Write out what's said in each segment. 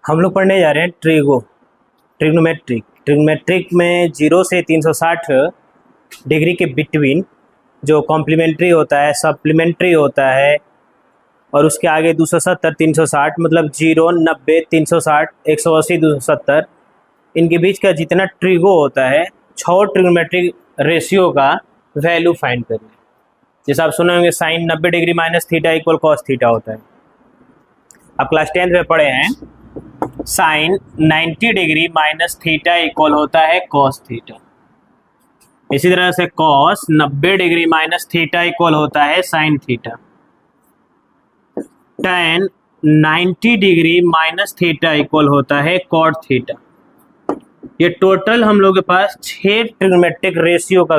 हम लोग पढ़ने जा रहे हैं ट्रिग्नोमेट्रिक। ट्रिग्नोमेट्रिक में 0 से 360 डिग्री के बिटवीन जो कॉम्प्लीमेंट्री होता है, सप्लीमेंट्री होता है, और उसके आगे 270, 360, मतलब 0, 90, 360, 180, 270, इनके बीच का जितना ट्रिगो होता है, 6 ट्रिग्नोमेट्रिक रेशियो का वैल्यू फाइंड करिए। जैसे आप सुने होंगे sine 90 degree minus theta equal cos theta होता है। आप क्लास 10th में पढ़े हैं sine 90 degree minus theta equal होता है कॉस थीटा। इसी तरह से cos 90 degree minus theta equal होता है sine theta. tan 90 degree minus theta equal होता है कॉट थीटा। ये टोटल हम लोग के पास 6 ट्रिग्नोमेट्रिक रेशियो का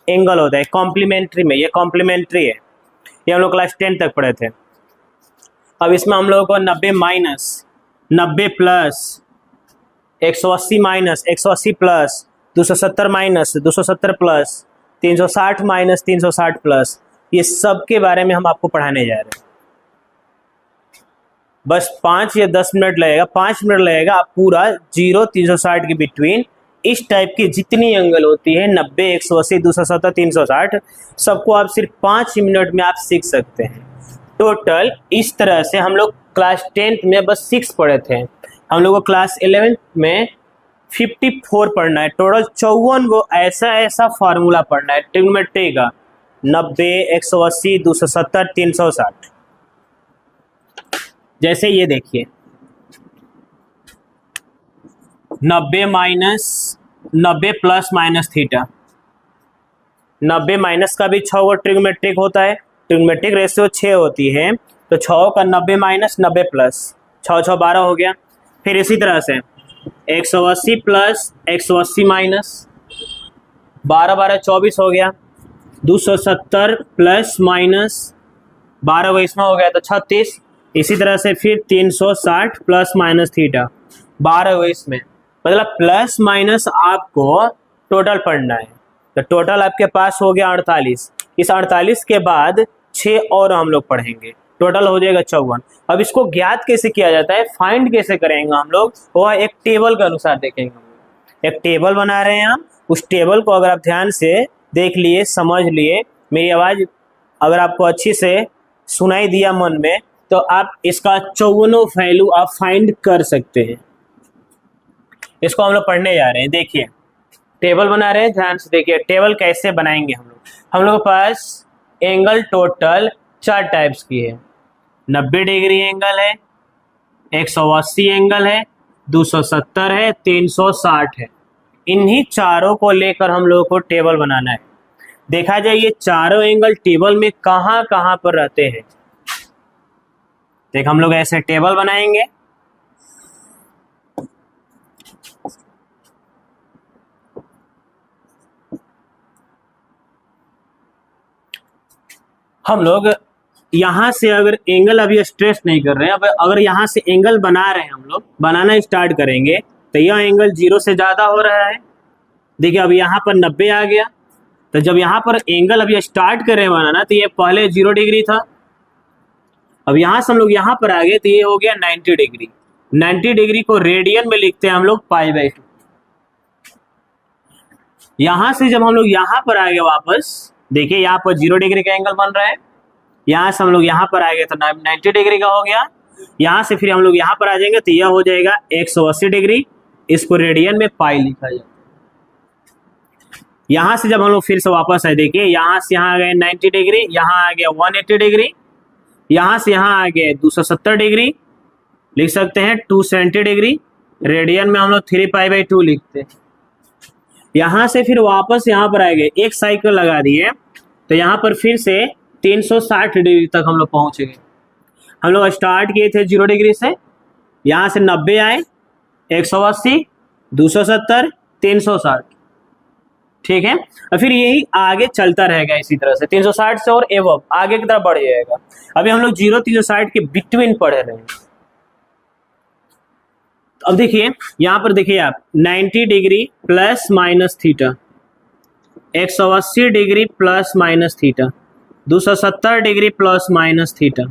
एंगल होता है कॉम्प्लीमेंट्री में। ये कॉम्प्लीमेंट्री है, ये हम लोग क्लास 10 तक पढ़े थे। अब इसमें हम लोगों को 90 minus 90 plus 180 minus 180 plus 270 minus 270 plus 360 minus 360 plus, ये सब के बारे में हम आपको पढ़ाने जा रहे हैं। बस 5 या 10 मिनट लगेगा, 5 मिनट लगेगा। आप पूरा 0 360 के बिटवीन इस टाइप की जितनी एंगल होती है 90, 180, 270, 360, सबको आप सिर्फ 5 मिनट में आप सीख सकते हैं। टोटल इस तरह से हम लोग क्लास 10th में बस 6 पढ़े थे। हम लोग को क्लास 11th में 54 पढ़ना है। टोटल 54 वो ऐसा फार्मूला पढ़ना है ट्रिग्नोमेट्री का, 90, 180, 270, 360। जैसे ये देखिए 90 minus 90 plus minus theta, 90 minus का भी 6 ट्रिग्नोमेट्रिक होता है। ट्रिग्नोमेट्रिक रेशियो 6 होती है, तो 6 का 90 माइनस 90 प्लस 6 6 12 हो गया। फिर इसी तरह से 180 प्लस 180 माइनस 12 12 24 हो गया। 270 प्लस माइनस 12 वो इसमें हो गया तो 36। इसी तरह से फिर 360 प्लस माइनस थीटा 12 वो इसमें, मतलब प्लस माइनस आपको टोटल पढ़ना है। तो टोटल आपके पास हो गया 48। इस 48 के बाद 6 और हम लोग पढ़ेंगे, टोटल हो जाएगा 54। अब इसको ज्ञात कैसे किया जाता है, फाइंड कैसे करेंगे हम लोग, वो एक टेबल के अनुसार देखेंगे। एक टेबल बना रहे हैं हम, उस टेबल को अगर आप ध्यान से देख लिए, समझ लिए, मेरी आवाज़ अगर आपको अच्छी से सुनाई दिया मन में, तो आप इसका 54 वैल्यू आप फाइंड कर सकते हैं। इसको हम लोग पढ़ने जा रहे हैं। देखिए टेबल बना रहे हैं, ध्यान से देखिए टेबल कैसे बनाएंगे हम लोग के पास एंगल टोटल 4 टाइप्स की है। 90 डिग्री एंगल है, 180 एंगल है, 270 है, 360 है। इन्हीं चारों को लेकर हम लोगों को टेबल बनाना है। देखा जाए ये चारों एंगल टेबल में कहाँ कहाँ पर रहते हैं। देख हम लोग ऐसे टेबल बनाएंगे। हम लोग यहां से अगर एंगल अभी स्ट्रेस नहीं कर रहे हैं, अब अगर यहां से एंगल बना रहे हैं, हम लोग बनाना स्टार्ट करेंगे तो यह एंगल 0 से ज्यादा हो रहा है। देखिए अब यहाँ पर 90 आ गया, तो जब यहाँ पर एंगल अभी स्टार्ट कर रहे हैं बनाना, तो ये पहले 0 डिग्री था। अब यहाँ से हम लोग यहाँ पर आ गए तो ये हो गया 90 डिग्री। 90 डिग्री को रेडियन में लिखते हैं हम लोग π/2। यहाँ से जब हम लोग यहाँ पर आ गए वापस, देखिए यहाँ पर 0 डिग्री का एंगल बन रहा है। यहाँ से हम लोग यहाँ पर आ गए तो 90 डिग्री का हो गया। यहाँ से फिर हम लोग यहाँ पर आ जाएंगे तो यह हो जाएगा 180 डिग्री। इसको रेडियन में पाई लिखा जाए। यहाँ से जब हम लोग फिर से वापस आए, देखिए यहाँ से यहाँ आ गए 90 डिग्री, यहाँ आ गया 180 डिग्री, यहाँ से यहाँ आ गए 270 डिग्री, लिख सकते हैं 270 डिग्री। रेडियन में हम लोग 3π/2 लिखते हैं। यहाँ से फिर वापस यहाँ पर आ गए, एक साइकिल लगा दिए तो यहाँ पर फिर से 360 डिग्री तक हम लोग पहुँच गए। हम लोग स्टार्ट किए थे 0 डिग्री से, यहाँ से 90 आए, 180, 270, 360, ठीक है। और फिर यही आगे चलता रहेगा इसी तरह से 360 से और एवं आगे की तरफ बढ़ जाएगा। अभी हम लोग 0 360 के बिटवीन पढ़े रहे हैं। अब देखिए यहाँ पर देखिए आप 90 degree plus minus theta, 180 degree plus minus theta, 270 degree plus minus theta,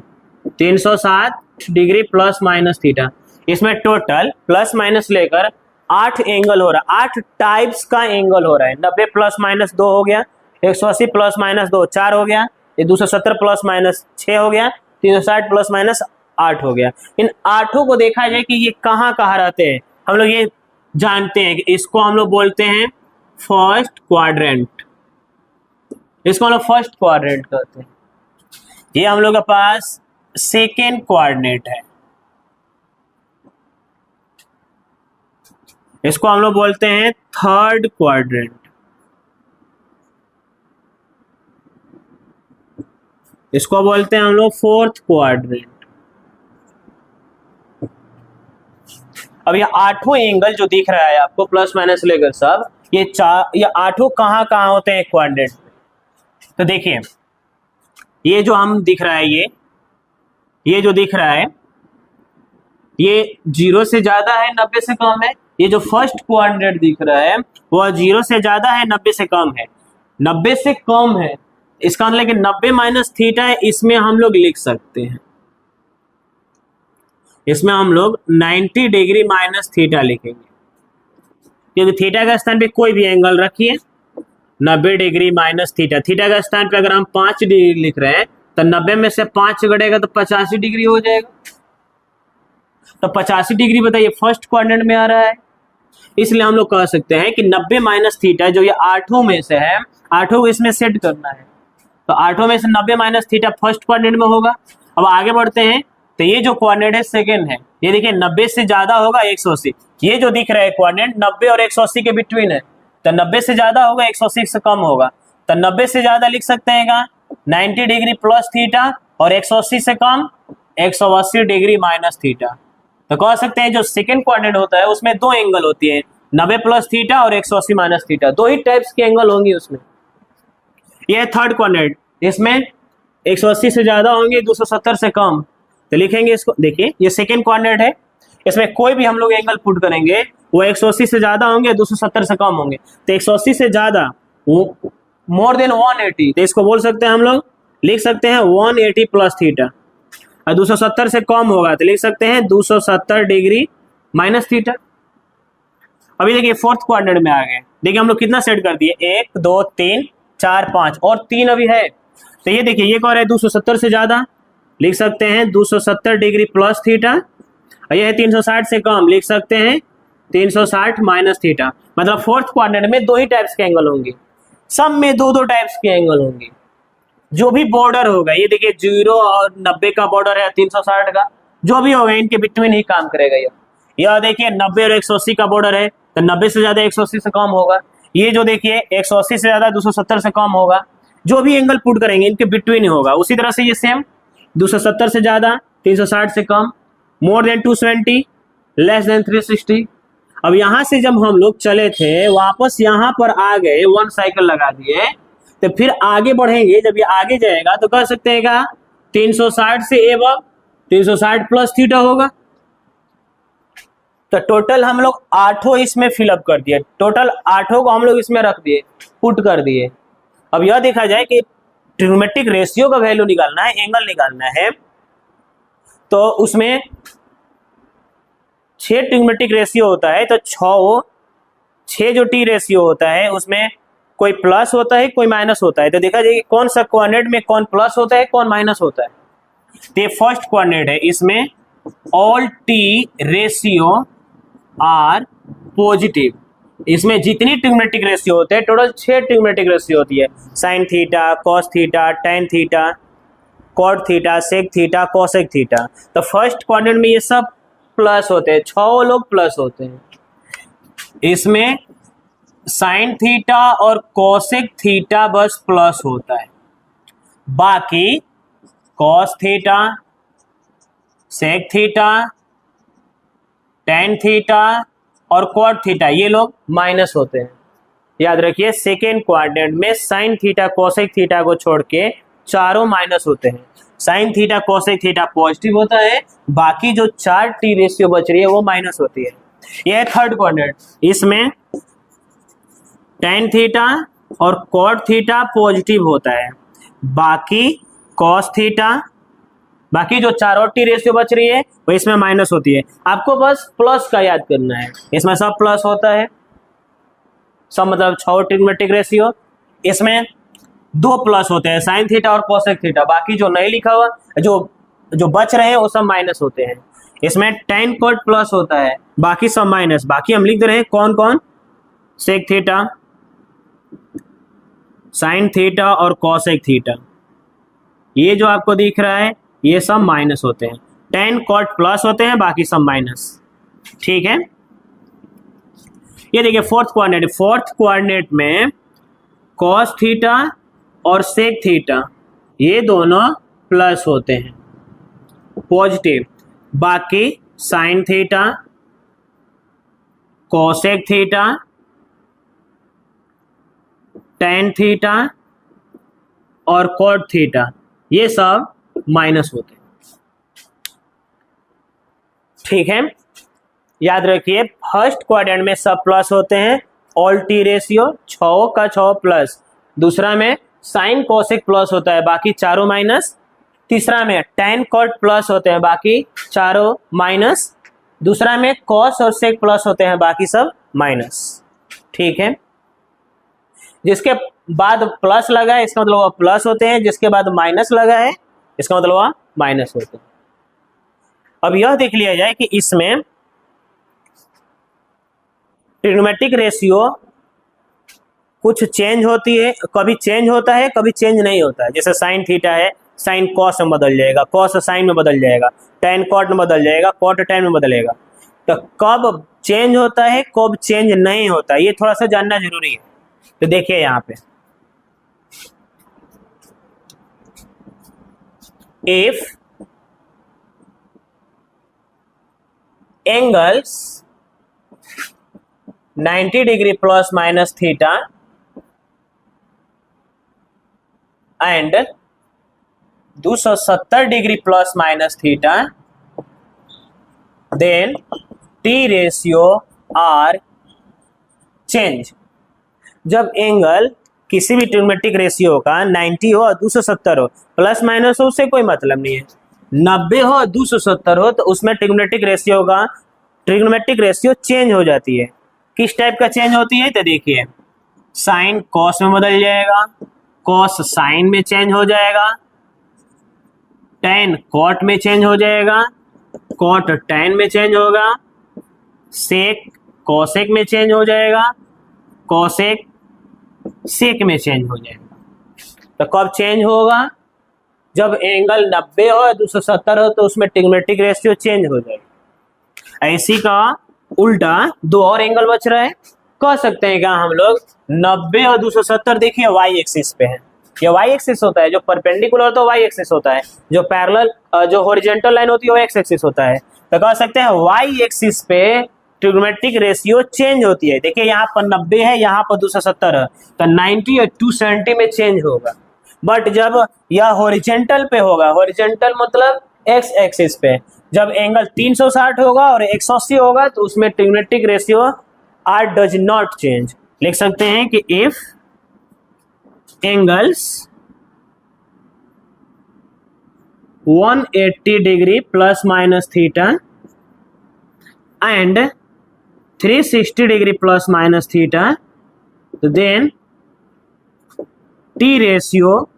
360 degree plus minus theta. इसमें टोटल प्लस माइनस लेकर 8 एंगल हो रहा है, 8 टाइप्स का एंगल हो रहा है। 90 प्लस माइनस 2 हो गया, 180 प्लस माइनस 2 4 हो गया, ये 270 प्लस माइनस 6 हो गया, 360 प्लस माइनस 8 हो गया। इन आठों को देखा जाए कि ये कहाँ कहाँ रहते हैं, हम लोग ये जानते हैं कि इसको हम लोग बोलते हैं फर्स्ट क्वाड्रेंट, इसको हम लोग फर्स्ट क्वाड्रेंट कहते हैं। ये हम लोग के पास सेकेंड क्वाड्रेंट है, इसको हम लोग बोलते हैं थर्ड क्वाड्रेंट, इसको बोलते हैं हम लोग फोर्थ क्वाड्रेंट। अब ये आठों एंगल जो दिख रहा है आपको प्लस माइनस लेकर सब, ये आठों कहाँ कहाँ होते हैं क्वाड्रेंट में। तो देखिए ये जो हम दिख रहा है, ये जो दिख रहा है ये 0 से ज्यादा है 90 से कम है। ये जो फर्स्ट क्वाड्रेंट दिख रहा है वो 0 से ज्यादा है 90 से कम है, 90 से कम है, इसका मतलब कि 90 माइनस थीटा है, इसमें हम लोग लिख सकते हैं, इसमें हम लोग 90 डिग्री माइनस थीटा लिखेंगे, क्योंकि थीटा का स्थान पे कोई भी एंगल रखिए 90 डिग्री माइनस थीटा। थीटा का स्थान पे अगर हम 5 डिग्री लिख रहे हैं तो 90 में से 5 घटेगा तो 85 डिग्री हो जाएगा। तो 85 डिग्री बताइए फर्स्ट क्वाड्रेंट में आ रहा है, इसलिए हम लोग कह सकते हैं कि 90 माइनस थीटा जो ये आठों में से है, आठों को इसमें सेट करना है, तो आठों में से 90 माइनस थीटा फर्स्ट क्वाड्रेंट में होगा। अब आगे बढ़ते हैं, तो ये जो क्वाड्रेंट है सेकेंड है, ये देखिए 90 से ज्यादा होगा 180, ये जो दिख रहा है क्वाड्रेंट 90 और 180 के बिटवीन है, तो 90 से ज्यादा होगा 180 से कम होगा, तो 90 से ज्यादा लिख सकते हैं का 90 डिग्री प्लस थीटा और 180 से कम 180 डिग्री माइनस थीटा। तो कह सकते हैं जो सेकेंड क्वाड्रेंट होता है उसमें दो एंगल होती है, 90 प्लस थीटा और 180 माइनस थीटा, दो ही टाइप्स के एंगल होंगे उसमें। यह है थर्ड क्वाड्रेंट, इसमें 180 से ज्यादा होंगे 270 से कम, तो लिखेंगे इसको। देखिए ये सेकेंड क्वाड्रेंट है, इसमें कोई भी हम लोग एंगल पुट करेंगे वो 180 से ज्यादा होंगे 270 से कम होंगे, तो 180 से ज्यादा मोर देन 180, तो इसको बोल सकते हैं हम लोग, लिख सकते हैं 180 प्लस थीटा, और 270 से कम होगा तो लिख सकते हैं 270 डिग्री माइनस थीटा। अभी देखिए फोर्थ क्वाड्रेंट में आ गए, देखिए हम लोग कितना सेट कर दिए, 1 2 3 4 5 और 3 अभी है, तो ये देखिए ये कह रहा है 270 से ज्यादा, लिख सकते हैं 270 डिग्री प्लस थीटा, और यह है 360 से कम, लिख सकते हैं 360 माइनस थीटा। मतलब फोर्थ क्वाड्रेंट में दो ही टाइप्स के एंगल होंगे, सब में दो दो टाइप्स के एंगल होंगे। जो भी बॉर्डर होगा, ये देखिए 0 और 90 का बॉर्डर है, 360 का, जो भी होगा इनके बिटवीन ही काम करेगा। यह देखिए 90 और 180 का बॉर्डर है, तो 90 से ज्यादा 180 से कम होगा। ये जो देखिए 180 से ज्यादा 270 से कम होगा, जो भी एंगल पुट करेंगे इनके बिटवीन ही होगा। उसी तरह से ये सेम 270 से ज्यादा 360 से कम, मोर देन 270 लेस देन 360। अब यहां से जब हम लोग चले थे वापस यहाँ पर आ गए, 1 साइकिल लगा दिए, तो फिर आगे बढ़ेंगे, जब ये आगे जाएगा तो कह सकते हैं का 360 से एबव 360 प्लस थीटा होगा। तो टोटल हम लोग आठों इसमें फिलअप कर दिए, टोटल आठों को हम लोग इसमें रख दिए, पुट कर दिए। अब यह देखा जाए कि ट्रिग्नोमेट्रिक रेशियो का वैल्यू निकालना है, एंगल निकालना है, तो उसमें 6 ट्रिग्नोमेट्रिक रेशियो होता है, तो 6 जो टी रेशियो होता है उसमें कोई प्लस होता है कोई माइनस होता है। तो देखा जाए कौन सा क्वाड्रेंट में कौन प्लस होता है कौन माइनस होता है। तो ये फर्स्ट क्वाड्रेंट है, इसमें all T ratio are positive, इसमें जितनी ट्रिग्नोमेट्रिक रेशियो होते हैं टोटल 6 ट्रिग्नोमेट्रिक रेशियो होती है, sine theta, cos theta, tan theta, cot theta, sec theta, cosec theta. तो फर्स्ट क्वाड्रेंट में ये सब प्लस होते हैं, 6 लोग प्लस होते हैं। इसमें साइन थीटा और कोसेक थीटा बस प्लस होता है, बाकी cos theta, sec theta, tan theta और कॉट थीटा ये लोग माइनस होते हैं। याद रखिए सेकेंड क्वाड्रेंट में साइन थीटा कोसेक थीटा को छोड़ के चारों माइनस होते हैं, sine theta cosec theta positive होता है, बाकी जो 4 टी रेशियो बच रही है वो माइनस होती है। यह है थर्ड क्वाड्रेंट, इसमें टेन थीटा और कॉट थीटा पॉजिटिव होता है, बाकी कॉस थीटा, बाकी जो 4 और टी रेशियो बच रही है वो इसमें माइनस होती है। आपको बस प्लस का याद करना है, इसमें सब प्लस होता है, सब मतलब 6 ट्रिग्नोमेट्रिक रेशियो, इसमें 2 प्लस होते हैं, साइन थीटा और कोसेक थीटा। बाकी जो नहीं लिखा हुआ, जो बच रहे हैं वो सब माइनस होते हैं। इसमें tan cot प्लस होता है, बाकी सब माइनस। बाकी हम लिख दे रहे हैं कौन कौन, सेक थीटा, साइन थीटा और कोसेक थीटा। ये जो आपको दिख रहा है ये सब माइनस होते हैं। tan cot प्लस होते हैं, बाकी सब माइनस। ठीक है, ये देखिए फोर्थ कोऑर्डिनेट में cos थीटा और सेक थीटा ये दोनों प्लस होते हैं, पॉजिटिव। बाकी sign theta, cosec theta, tan theta और cot थीटा ये सब माइनस होते हैं। ठीक है, याद रखिए फर्स्ट क्वाड्रेंट में सब प्लस होते हैं, ऑल टी रेशियो 6 का 6 प्लस। दूसरा में साइन कोसेक प्लस होता है, बाकी चारों माइनस। तीसरा में tan cot प्लस होते हैं, बाकी चारों माइनस। दूसरा में cos और sec प्लस होते हैं, बाकी सब माइनस। ठीक है, जिसके बाद प्लस लगा है इसका मतलब वह प्लस होते हैं, जिसके बाद माइनस लगा है इसका मतलब वह माइनस होते हैं। अब यह देख लिया जाए कि इसमें ट्रिग्नोमेट्रिक रेशियो कुछ चेंज होती है, कभी चेंज होता है कभी चेंज नहीं होता है। जैसे साइन थीटा है, साइन कॉस में बदल जाएगा, कॉस साइन में बदल जाएगा, tan cot में बदल जाएगा, cot tan में बदलेगा। तो कब चेंज होता है कब चेंज नहीं होता, ये थोड़ा सा जानना जरूरी है। तो देखिए यहाँ पे if angles 90 degree plus minus theta and 270 degree plus minus theta, then T ratio are change. जब एंगल किसी भी ट्रिग्नोमेट्रिक रेशियो का 90 हो और 270 हो, प्लस माइनस हो उससे कोई मतलब नहीं है। 90 हो और 270 हो तो उसमें ट्रिग्नोमेट्रिक रेशियो चेंज हो जाती है। किस टाइप का चेंज होती है तो देखिए, साइन कॉस में बदल जाएगा, कॉस साइन में चेंज हो जाएगा, tan cot में चेंज हो जाएगा, cot tan में चेंज होगा, sec cosec में चेंज हो जाएगा, cosec sec में चेंज हो जाएगा। तो कब चेंज होगा, जब एंगल 90 हो 270 हो तो उसमें ट्रिग्नोमेट्रिक रेशियो चेंज हो जाएगा। ऐसी का उल्टा 2 और एंगल बच रहा है, कह सकते हैं क्या हम लोग 90 और 270 देखिए वाई एक्सिस पे है। ये वाई एक्सिस होता है, जो परपेंडिकुलर तो वाई एक्सिस होता है, जो पैरेलल जो हॉरिजॉन्टल लाइन होती है वो एक्स एक्सिस होता है। तो कह सकते हैं वाई एक्सिस पे ट्रिग्नोमेट्रिक रेशियो चेंज होती है। देखिए यहाँ पर 90 है, यहाँ पर 270 है, तो 90 और 270 में चेंज होगा। बट जब यह हॉरिजॉन्टल पे होगा, हॉरिजॉन्टल मतलब एक्स एक्सिस पे, जब एंगल 360 होगा और 180 होगा तो उसमें trigonometric ratio are does not change. लिख सकते हैं कि if angles 180 degree plus minus theta and 360 degree plus minus theta, तो then T ratio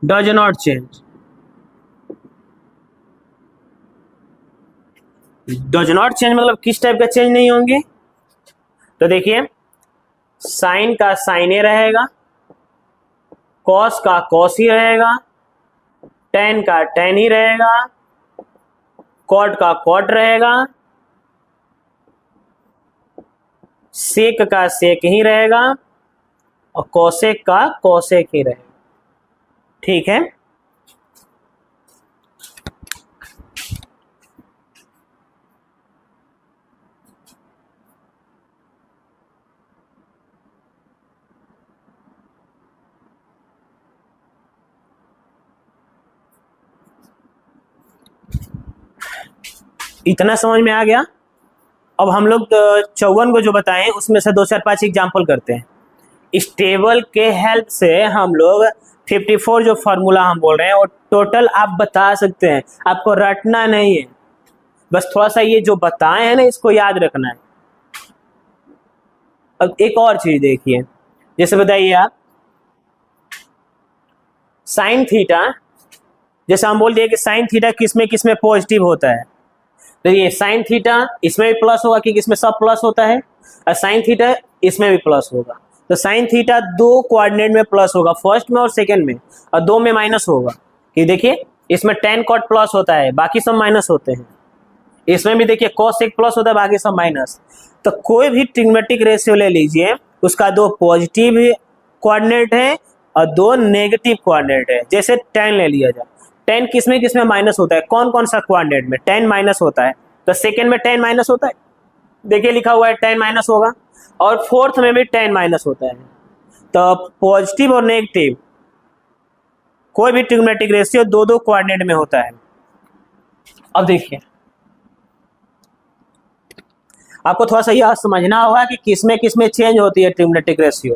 does not change. Does not change मतलब किस टाइप का चेंज नहीं होंगे, तो देखिए साइन का साइन ही रहेगा, कॉस का कॉस ही रहेगा, tan का tan ही रहेगा, cot का cot रहेगा, sec का sec ही रहेगा और cosec का cosec ही रहेगा। ठीक है, इतना समझ में आ गया। अब हम लोग 54 को जो बताए उसमें से 2 4 5 एग्जाम्पल करते हैं। इस टेबल के हेल्प से हम लोग 54 जो फॉर्मूला हम बोल रहे हैं वो टोटल आप बता सकते हैं, आपको रटना नहीं है, बस थोड़ा सा ये जो बताए हैं ना इसको याद रखना है। अब एक और चीज देखिए, जैसे बताइए आप साइन थीटा, जैसे हम बोल दिए कि साइन थीटा किसमें किसमें पॉजिटिव होता है, तो ये साइन थीटा इसमें भी प्लस होगा क्योंकि इसमें सब प्लस होता है, और साइन थीटा इसमें भी प्लस होगा। तो साइन थीटा दो कोऑर्डिनेट में प्लस होगा, फर्स्ट में और सेकंड में, और दो में माइनस होगा। ये देखिए इसमें tan cot प्लस होता है, बाकी सब माइनस होते हैं। इसमें भी देखिए cos एक प्लस होता है, बाकी सब माइनस। तो कोई भी ट्रिग्नोमेट्रिक रेशियो ले लीजिए, उसका दो पॉजिटिव कोऑर्डिनेट है और दो नेगेटिव कोऑर्डिनेट है। जैसे tan ले लिया जाए, tan किसमें किसमें माइनस होता है, कौन कौन सा कोऑर्डिनेट में tan माइनस होता है, तो सेकेंड में tan माइनस होता है, देखिए लिखा हुआ है tan माइनस होगा, और फोर्थ में भी tan माइनस होता है। तो पॉजिटिव और नेगेटिव कोई भी ट्रिग्नोमेट्रिक रेशियो दो दो कोऑर्डिनेट में होता है। अब देखिए आपको थोड़ा सा यह समझना होगा कि किसमें किसमें चेंज होती है ट्रिग्नोमेट्रिक रेशियो।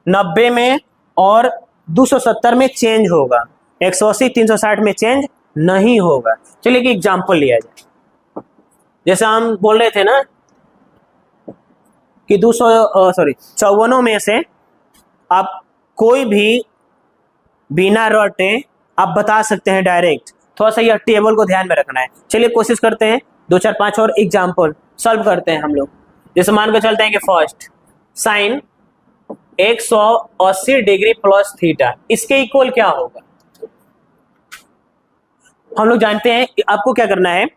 90 में और 270 में चेंज होगा, 180 360 में चेंज नहीं होगा। चलिए एक एग्जांपल लिया जाए। जैसे हम बोल रहे थे ना कि 54 में से आप कोई भी बिना रटे आप बता सकते हैं डायरेक्ट। थोड़ा सा यह टेबल को ध्यान में रखना है। चलिए कोशिश करते हैं 2 4 5 और एग्जांपल सॉल्व करते हैं हम लोग। जैसे मान के चलते हैं कि first sine 180 degree plus theta, इसके इक्वल क्या होगा। हम लोग जानते हैं कि आपको क्या करना है,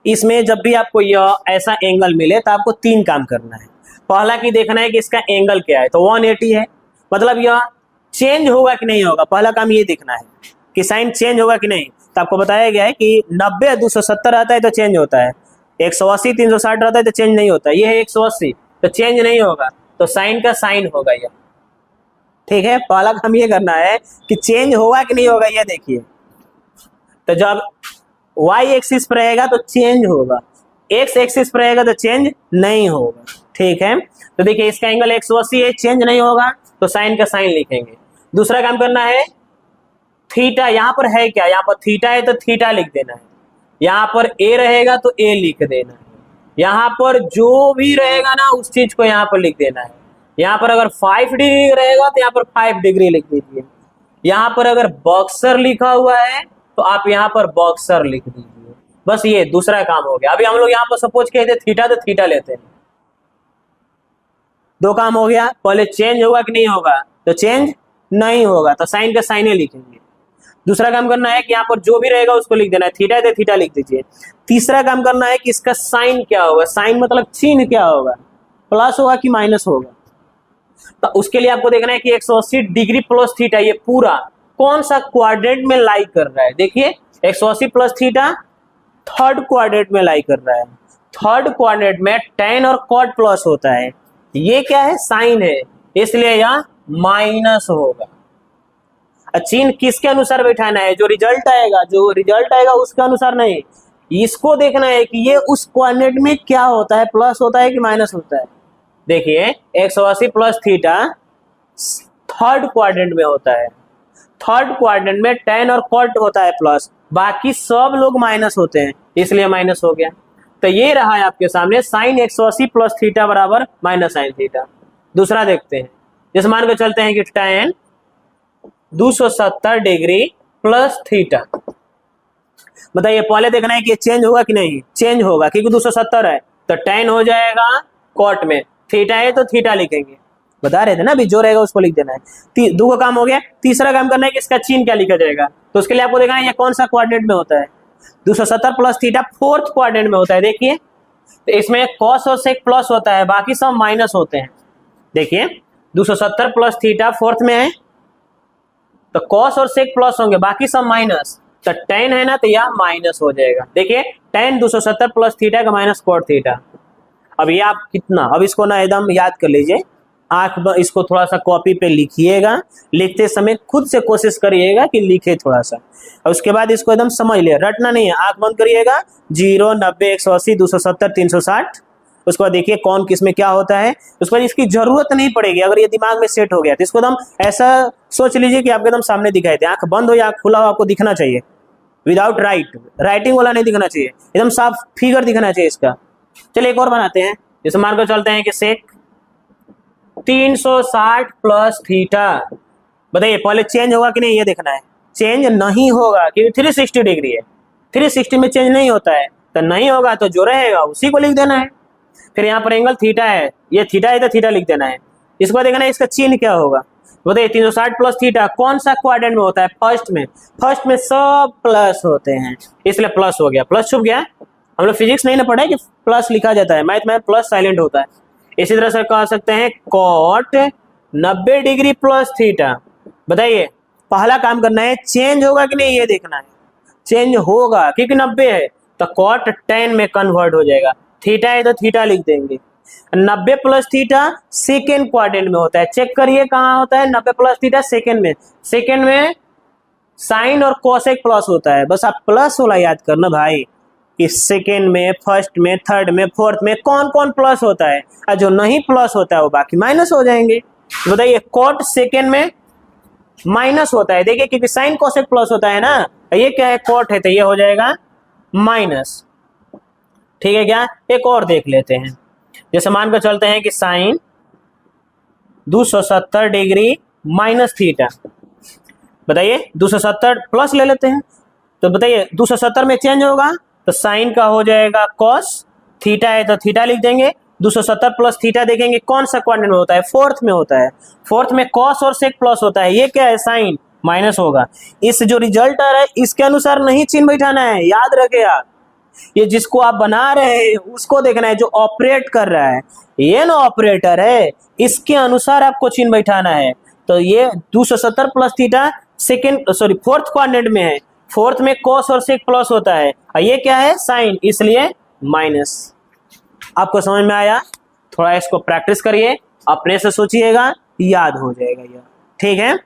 इसमें जब भी आपको यह ऐसा एंगल मिले तो आपको 3 काम करना है। पहला कि देखना है कि इसका एंगल क्या है, तो 180 है, मतलब यह चेंज होगा कि नहीं होगा। पहला काम ये देखना है कि साइन चेंज होगा कि नहीं। तो आपको बताया गया है कि 90 270 रहता है तो चेंज होता है, 180 360 रहता है तो चेंज नहीं होता। ये है 180 तो चेंज नहीं होगा, तो साइन का साइन होगा यह। ठीक है, पहला काम ये करना है कि चेंज होगा कि नहीं होगा, ये देखिए। तो जब y एक्सिस पर रहेगा तो चेंज होगा, x एक्सिस पर रहेगा तो चेंज नहीं होगा। ठीक है, तो देखिए इसका एंगल 180 है, चेंज नहीं होगा तो साइन का साइन लिखेंगे। दूसरा काम करना है थीटा, यहाँ पर है क्या, यहाँ पर थीटा है तो थीटा लिख देना है, यहाँ पर a रहेगा तो a लिख देना है, यहाँ पर जो भी रहेगा ना उस चीज को यहाँ पर लिख देना है। यहाँ पर अगर 5 डिग्री रहेगा तो यहाँ पर 5 डिग्री लिख दीजिए। यहाँ पर अगर बॉक्सर लिखा हुआ है तो आप यहाँ पर बॉक्सर लिख दीजिए। बस ये दूसरा काम हो गया। अभी हम लोग यहाँ पर सपोज कहते थीटा तो थीटा लेते हैं। 2 काम हो गया, पहले चेंज होगा कि नहीं होगा, तो चेंज नहीं होगा तो साइन का साइन ही लिखेंगे। दूसरा काम करना है कि यहाँ पर जो भी रहेगा उसको लिख देना है, थीटा है तो थीटा लिख दीजिए। तीसरा काम करना है कि इसका साइन क्या होगा, साइन मतलब चिन्ह क्या होगा, प्लस होगा कि माइनस होगा। तो उसके लिए आपको देखना है कि 180 डिग्री प्लस थीटा ये पूरा कौन सा क्वाड्रेंट में लाई कर रहा है। देखिए 180 प्लस थीटा थर्ड क्वाड्रेंट में लाई कर रहा है। थर्ड क्वाड्रेंट में tan और cot प्लस होता है, ये क्या है, साइन है, इसलिए यह माइनस होगा। चिन्ह किसके अनुसार बैठाना है, जो रिजल्ट आएगा उसके अनुसार नहीं, इसको देखना है कि ये उस क्वाड्रेंट में क्या होता है, प्लस होता है कि माइनस होता है। देखिए 180 प्लस थीटा थर्ड क्वाड्रेंट में होता है, थर्ड क्वाड्रेंट में tan और cot होता है प्लस, बाकी सब लोग माइनस होते हैं, इसलिए माइनस हो गया। तो ये रहा है आपके सामने साइन 180 प्लस थीटा बराबर माइनस साइन थीटा। दूसरा देखते हैं, जैसे मान के चलते हैं कि tan 270 डिग्री प्लस थीटा। बताइए पहले देखना है कि चेंज होगा कि नहीं, चेंज होगा क्योंकि 270 है तो tan हो जाएगा cot में, थीटा है तो थीटा लिखेंगे। बता रहे थे ना, अभी जो रहेगा उसको लिख देना है। 2 का काम हो गया। तीसरा काम करना है कि इसका चिन्ह क्या लिखा जाएगा, तो उसके लिए आपको देखना है ये कौन सा क्वाड्रेंट में होता है। 270 प्लस थीटा फोर्थ क्वाड्रेंट में होता है। देखिए तो इसमें cos और sec प्लस होता है, बाकी सब माइनस होते हैं। देखिए 270 प्लस थीटा फोर्थ में है तो cos और sec प्लस होंगे, बाकी सब माइनस, तो tan है ना तो यह माइनस हो जाएगा। देखिए tan 270 प्लस थीटा का माइनस cot थीटा। अब ये आप कितना, अब इसको ना एकदम याद कर लीजिए, इसको थोड़ा सा कॉपी पे लिखिएगा, लिखते समय खुद से कोशिश करिएगा कि लिखे थोड़ा सा, और उसके बाद इसको एकदम समझ लिया, रटना नहीं है। आंख बंद करिएगा, 0 90 180 270 360 उसके बाद देखिए कौन किस में क्या होता है, उसके बाद इसकी जरूरत नहीं पड़ेगी। अगर ये दिमाग में सेट हो गया तो इसको एकदम ऐसा सोच लीजिए कि आपके एकदम सामने दिखाई दे, आंख बंद हो या आंख खुला हो आपको दिखना चाहिए, विदाउट राइटिंग वाला नहीं दिखना चाहिए, एकदम साफ फिगर दिखना चाहिए इसका। चलिए एक और बनाते हैं, जैसे मान कर चलते हैं कि सेक 360 प्लस थीटा। बताइए पहले चेंज होगा कि नहीं, ये देखना है। चेंज नहीं होगा क्योंकि 360 डिग्री है, 360 में चेंज नहीं होता है, तो नहीं होगा तो जो रहेगा उसी को लिख देना है। फिर यहाँ पर एंगल थीटा है, ये थीटा है तो थीटा लिख देना है। इसको देखना है इसका चिन्ह क्या होगा। बताइए 360 प्लस थीटा कौन सा क्वाड्रेंट में होता है, फर्स्ट में। फर्स्ट में सब प्लस होते हैं इसलिए प्लस हो गया, प्लस छुप गया। हम लोग फिजिक्स नहीं ना पढ़े कि प्लस लिखा जाता है, मैथ में प्लस साइलेंट होता है। इसी तरह से कह सकते हैं कॉट 90 डिग्री प्लस थीटा। बताइए पहला काम करना है, चेंज होगा कि नहीं ये देखना है। चेंज होगा क्योंकि 90 है तो कॉट 10 में कन्वर्ट हो जाएगा, थीटा है तो थीटा लिख देंगे। 90 प्लस थीटा सेकेंड क्वाड्रेंट में होता है, चेक करिए कहाँ होता है 90 प्लस थीटा सेकेंड में। सेकेंड में साइन और कोसेक प्लस होता है, बस आप प्लस वाला याद करना भाई कि सेकेंड में, फर्स्ट में, थर्ड में, फोर्थ में कौन कौन प्लस होता है, और जो नहीं प्लस होता है वो बाकी माइनस हो जाएंगे। बताइए कॉट सेकेंड में माइनस होता है, देखिए क्योंकि साइन कोसेक प्लस होता है ना, ये क्या है कॉट है तो ये हो जाएगा माइनस। ठीक है क्या, एक और देख लेते हैं, जैसे मान कर चलते हैं कि साइन 270 डिग्री माइनस थीटा। बताइए 270 प्लस ले लेते हैं, तो बताइए 270 में चेंज होगा तो साइन का हो जाएगा कॉस, थीटा है तो थीटा लिख देंगे। 270 प्लस थीटा देखेंगे कौन सा क्वाड्रेंट में होता है, फोर्थ में होता है। फोर्थ में कॉस और सेक प्लस होता है, ये क्या है साइन, माइनस होगा। इस जो रिजल्ट आ रहा है इसके अनुसार नहीं चिन्ह बैठाना है, याद रखे आप। ये जिसको आप बना रहे हैं उसको देखना है, जो ऑपरेट कर रहा है ये ना ऑपरेटर है, इसके अनुसार आपको चिन्ह बैठाना है। तो ये 270 प्लस थीटा फोर्थ क्वाड्रेंट में है, फोर्थ में कॉस और सेक प्लस होता है, और ये क्या है साइन, इसलिए माइनस। आपको समझ में आया? थोड़ा इसको प्रैक्टिस करिए, अपने से सोचिएगा, याद हो जाएगा ये। ठीक है।